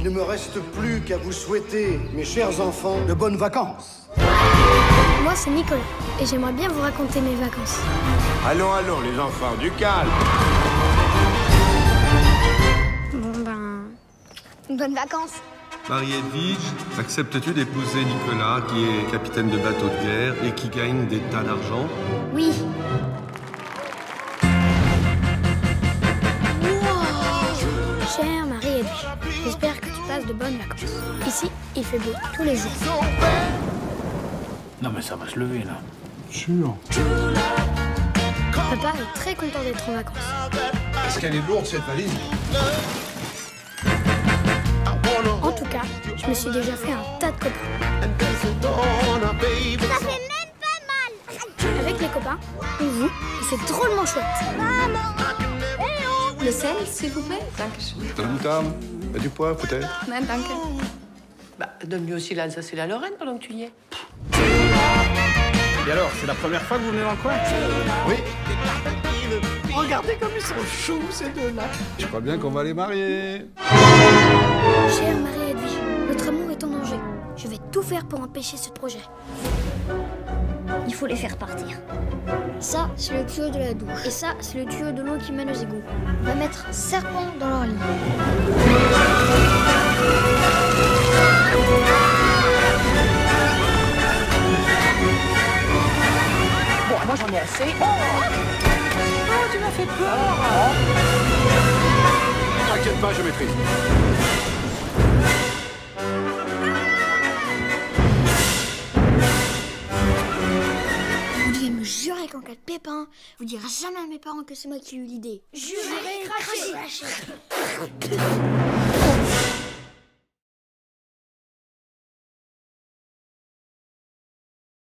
Il ne me reste plus qu'à vous souhaiter, mes chers enfants, de bonnes vacances. Moi, c'est Nicolas, et j'aimerais bien vous raconter mes vacances. Allons, allons, les enfants, du calme. Bon bonnes vacances. Marie-Edwige, acceptes-tu d'épouser Nicolas, qui est capitaine de bateau de guerre et qui gagne des tas d'argent? Oui. Chère Marie-Edwige, j'espère que tu passes de bonnes vacances. Ici, il fait beau tous les jours. Non mais ça va se lever là. Sûr. Papa est très content d'être en vacances. Est-ce qu'elle est lourde, cette valise? En tout cas, je me suis déjà fait un tas de copains. Ça fait même pas mal. Avec les copains, on joue et c'est drôlement chouette. Le sel, s'il vous plaît. Dankeschön. Tam, du poivre peut-être? Nein, danke. Bah, donne-lui aussi l'Alsace et la Lorraine pendant que tu y es. Et alors, c'est la première fois que vous venez dans le coin? Oui. Regardez comme ils sont choux, ces deux-là. Je crois bien qu'on va les marier. Chère Marie-Edwige, notre amour est en danger. Je vais tout faire pour empêcher ce projet. Il faut les faire partir. Ça, c'est le tuyau de la douche. Et ça, c'est le tuyau de l'eau qui mène aux égouts. On va mettre un serpent dans leur lit. Bon, moi j'en ai assez. Oh, tu m'as fait peur. T'inquiète pas, je maîtrise. Vous devez me jurer qu'en cas de pépin, vous direz jamais à mes parents que c'est moi qui ai eu l'idée. Jurez, crachez.